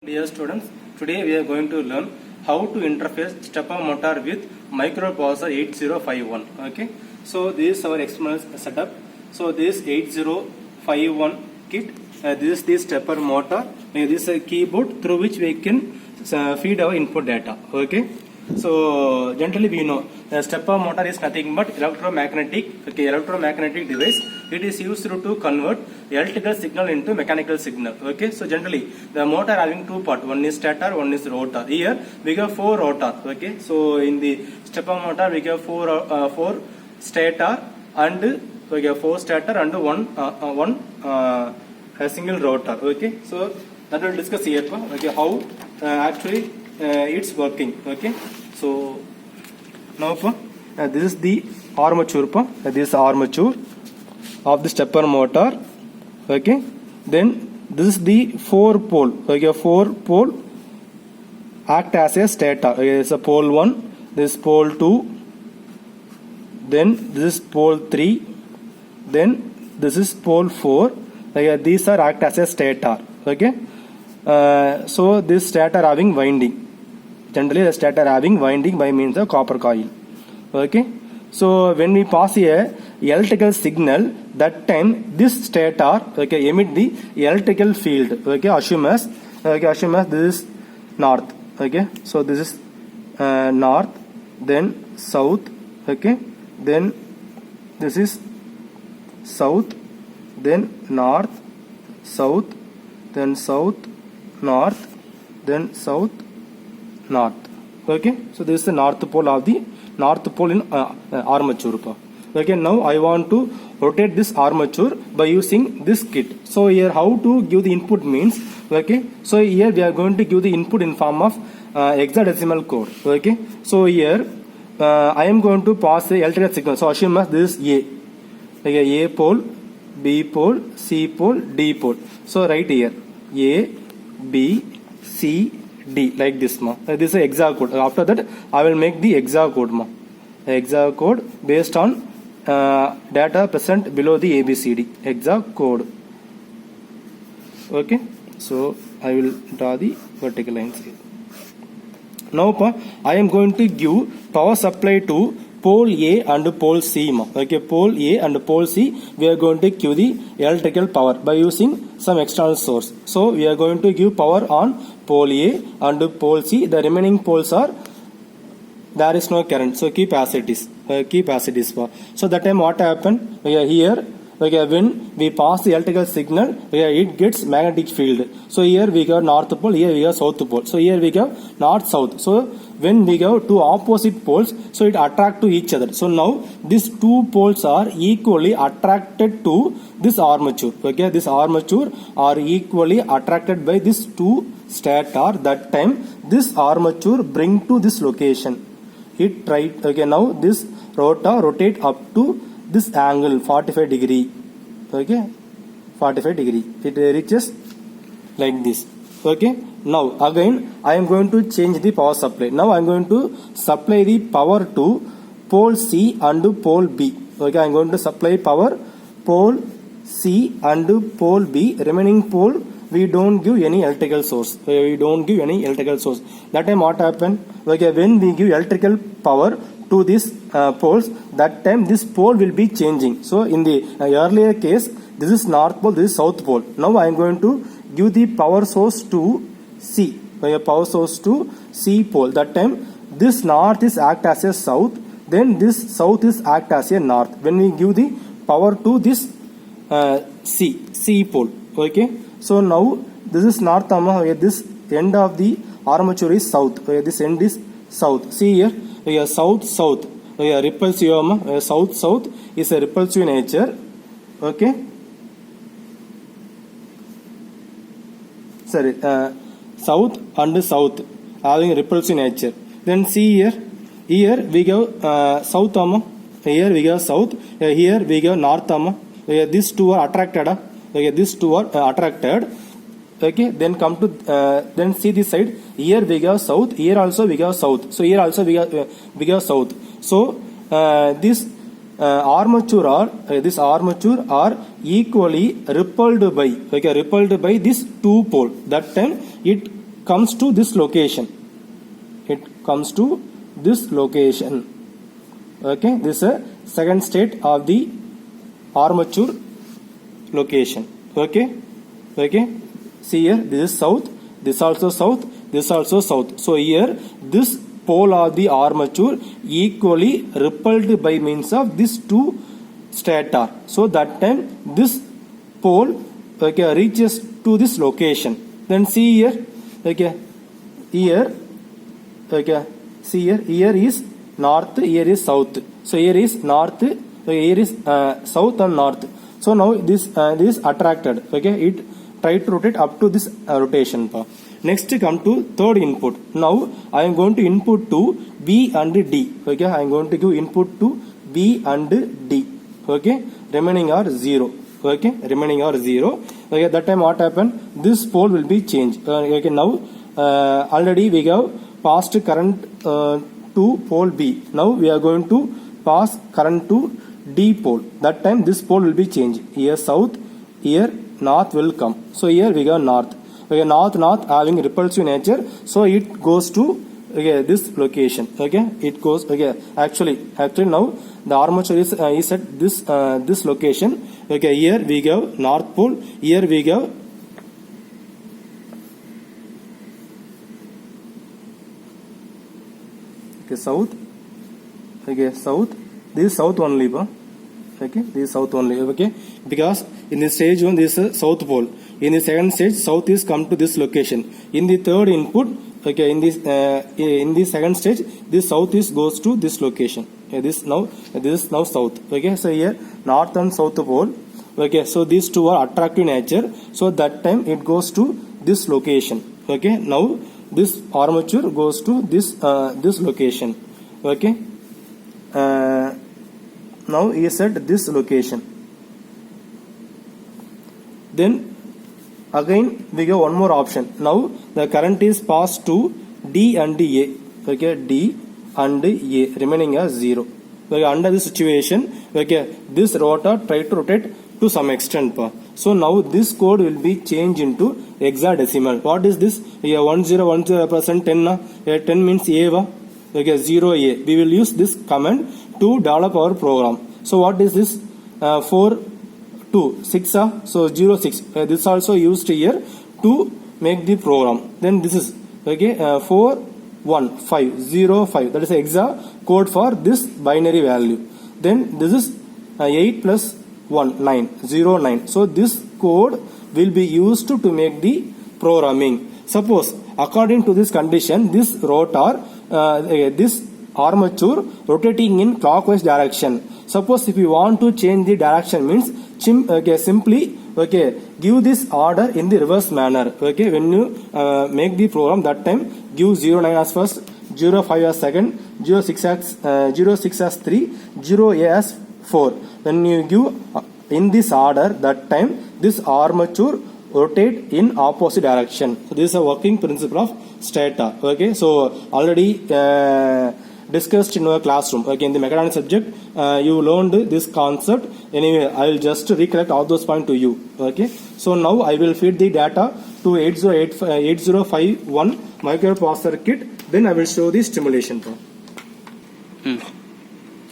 Dear students, today we are going to learn how to interface stepper motor with microprocessor 8051. Okay, so this is our experimental setup. So this 8051 kit, this is the stepper motor. This is a keyboard through which we can feed our input data. Okay, so generally we know the stepper motor is nothing but electromagnetic device. It is used to convert electrical signal into mechanical signal. Okay, so generally the motor having two parts, one is stator, one is rotor. Here we have four rotor. Okay, so in the stepper motor we have four stator and we have four stator and one a single rotor. Okay, so that will discuss here. Okay, how actually it's working. Okay, so now this is the armature. This is the armature of the stepper motor. Okay, then this is the 4 pole. Okay, 4 pole act as a stator. Okay, this is a pole 1, this is pole 2, then this is pole 3, then this is pole 4. Okay, these are act as a stator. Okay, so this stator having winding. Generally the stator having winding by means of copper coil. Okay, so when we pass a electrical signal, that time this stator emit the electrical field. Okay, assume as this is north. Okay, so this is north, then south. Okay, then this is south, then north, south, then south, north, then south, north. Okay, so this is the north pole of the in armature. Okay, now I want to rotate this armature by using this kit. So here how to give the input means, okay, so here we are going to give the input in form of hexadecimal code. Okay, so here I am going to pass the electrical signal. So assume as this is A. Okay, A pole, B pole, C pole, D pole. So write here A, B, C, D like this. This is a hexa code. After that I will make the hexa code. Hexa code based on data present below the ABCD. Hexa code. Okay, so I will draw the vertical lines here. Now I am going to give power supply to pole A and pole C. Okay, pole A and pole C we are going to give the electrical power by using some external source. So we are going to give power on pole A and pole C. The remaining poles are there is no current, so keep as it is. So that time what happened? Here when we pass the electrical signal, it gets magnetic field. So here we have north pole, here we have south pole. So here we have north south. So when we have two opposite poles, so it attract to each other. So now these two poles are equally attracted to this armature. Okay, this armature are equally attracted by this two stator. That time this armature bring to this location. It right. Okay, now this rotor rotate up to this angle 45 degree. Okay, 45 degree. It reaches like this. Okay, now again I am going to change the power supply. Now I am going to supply the power to pole C and pole B. Okay, I am going to supply power pole C and pole B. Remaining pole we don't give any electrical source. That time what happened? Okay, when we give electrical power to these poles, that time this pole will be changing. So in the earlier case, this is north pole, this is south pole. Now I am going to give the power source to C. Power source to C pole. That time this north is act as a south, then this south is act as a north. When we give the power to this C pole. Okay, so now this is north. This end of the armature is south. This end is south. See here, south. Repulsive. South is a repulsive nature. Okay. Sorry, south and south having repulsive nature. Then see here we go south. Here we go south. Here we go north. These two are attracted. Okay, Okay, then come to then see this side. Here we go south. Here also we go south. So here also we go south. So this armature are equally repelled by this two pole. That time it comes to this location. It comes to this location. Okay, this is a second state of the armature location. Okay, okay. See here, this is south, this also south, this also south. So here this pole of the armature equally repelled by means of these two stator. So that time this pole, okay, reaches to this location. Then see here, okay, here, okay, see here is north, here is south. So here is north, here is south and north. So now this is attracted. Okay, it try to rotate up to this rotation path. Next come to third input. Now I am going to input to B and D. Okay, I am going to give input to B and D. Okay, remaining are 0. Okay, remaining are 0. Okay, that time what happened? This pole will be changed. Okay, now already we have passed current to pole B. Now we are going to pass current to D pole. That time this pole will be changed. Here south, here north will come. So here we go north. Okay, north having repulsive nature, so it goes to, okay, this location. Okay, it goes, okay, actually now the armature is at this location. Okay, here we go north pole, here we go, okay, south. Okay, south. This is south only, okay, this is south only. Okay, because in the stage 1 this is south pole. In the second stage, south is come to this location. In the third input, okay, in the second stage, this south is goes to this location. Okay, this is now south. Okay, so here north and south pole. Okay, so these two are attractive nature. So that time it goes to this location. Okay, now this armature goes to this location. Okay, now he is at this location. Then again we get one more option. Now the current is passed to D and A. Okay, D and A remaining as 0. Okay, under this situation, okay, this rotor try to rotate to some extent. So now this code will be changed into hexadecimal. What is this? Yeah, 1010% 10 na? Yeah, 10 means A. Okay, 0A. We will use this command to develop our program. So what is this? 4 2 6, so 0 6. This also used here to make the program. Then this is, okay, 4 1 5 0 5. That is hexa code for this binary value. Then this is 8 plus 1 9 0 9. So this code will be used to make the programming. Suppose according to this condition, this rotor, this armature rotating in clockwise direction. Suppose if you want to change the direction, means okay, simply, okay, give this order in the reverse manner. Okay, when you make the program, that time give 0 9 as first, 0 5 as second, 0 6 as 3, 0A as 4. When you give in this order, that time this armature rotate in opposite direction. So this is a working principle of stator. Okay, so already discussed in our classroom. Okay, in the mechanics subject, you learned this concept. Anyway, I will just recollect all those points to you. Okay, so now I will feed the data to 8051 microprocessor kit. Then I will show the stimulation.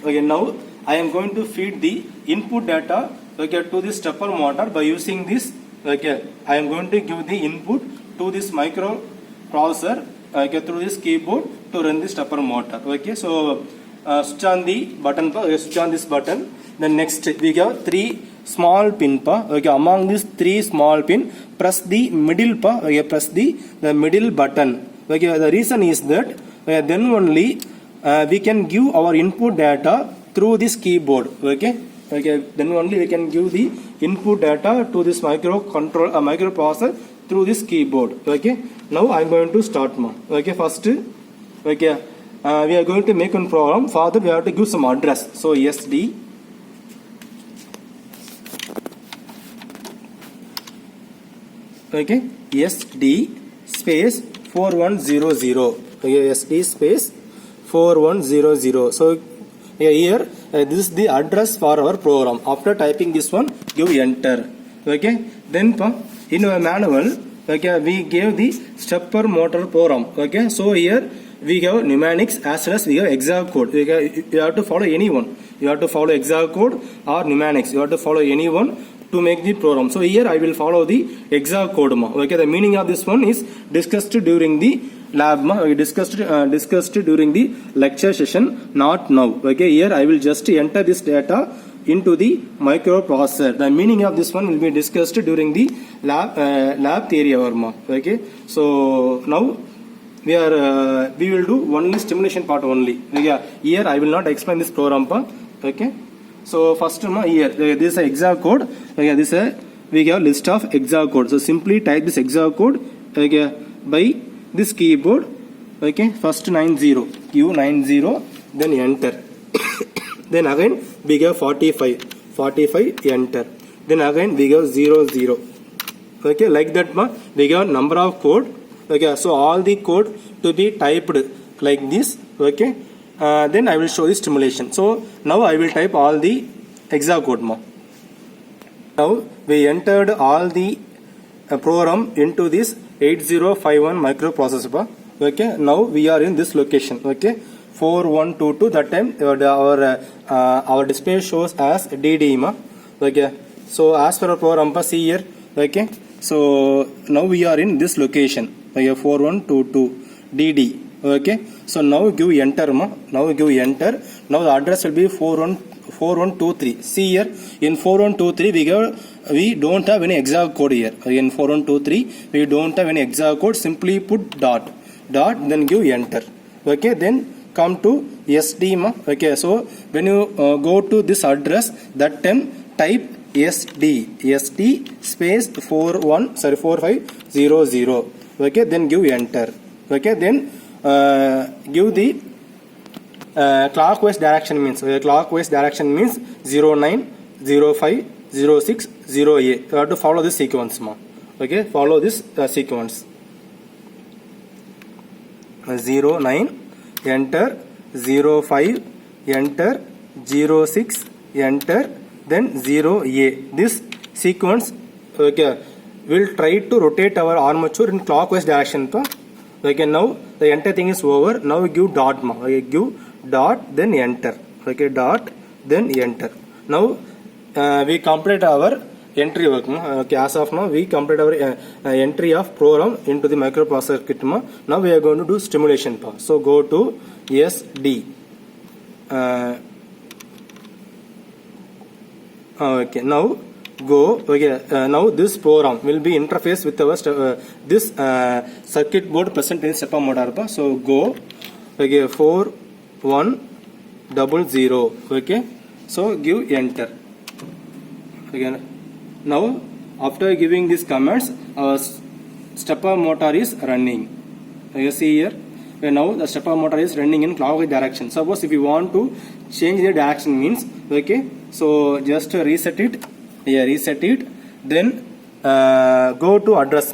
Okay, now I am going to feed the input data, okay, to the stepper motor by using this. Okay, I am going to give the input to this microprocessor, okay, through this keyboard to run the stepper motor. Okay, so switch on the button, switch on this button. Then next we have 3 small pin. Okay, among these 3 small pin, press the middle. Okay, press the middle button. Okay, the reason is that then only we can give our input data through this keyboard. Okay, okay, then only we can give the input data to this microprocessor through this keyboard. Okay, now I am going to start. Okay, first, okay, we are going to make a program. For that we have to give some address. So SD okay, SD space 4100. Okay, SD space 4100. So here this is the address for our program. After typing this one, give enter. Okay, then in our manual, Okay, we gave the stepper motor program. Okay, so here we have mnemonics as well as we have exact code. You have to follow any one. You have to follow exact code or mnemonics. You have to follow any one to make the program. So here I will follow the exact code. Okay, the meaning of this one is discussed during the lab. We discussed during the lecture session, not now. Okay, here I will just enter this data into the microprocessor. The meaning of this one will be discussed during the lab theory hour. Okay, so now we will do only stimulation part only. Okay, here I will not explain this program. Okay, so first here this is a exact code. Okay, this we have list of exact code. So simply type this exact code. Okay, by this keyboard. Okay, first 90 Q90, then enter. Then again we have 45 enter. Then again we have 00. Okay, like that we have number of code. Okay, so all the code to be typed like this. Okay, then I will show the stimulation. So now I will type all the exact code. Now we entered all the program into this 8051 microprocessor. Okay, now we are in this location. Okay, 4122. That time our display shows as DD. Okay, so as per our program, see here. Okay, so now we are in this location. Okay, 4122 DD. Okay, so now give enter. Now give enter. Now the address will be 4123. See here in 4123 we don't have any exact code here. In 4123 we don't have any exact code. Simply put dot then give enter. Okay, then come to SD. Okay, so when you go to this address, that time type SD space 4500. Okay, then give enter. Okay, then give the clockwise direction means 09, 05, 06, 08. You have to follow this sequence. Okay, follow this sequence. 09 enter, 05 enter, 06 enter, then 0A. This sequence, okay, will try to rotate our armature in clockwise direction. Okay, now the enter thing is over. Now give dot. Okay, give dot then enter. Okay, dot then enter. Now we complete our entry work. Okay, as of now we complete our entry of program into the microprocessor kit. Now we are going to do stimulation. So go to SD. Okay, now go. Okay, now this program will be interface with our this circuit board present in stepper motor. So go. Okay, 4100. Okay, so give enter. Again, now after giving these commands, our stepper motor is running. You see here. Now the stepper motor is running in clockwise direction. Suppose if you want to change the direction means, okay, so just reset it. Yeah, reset it. Then go to address.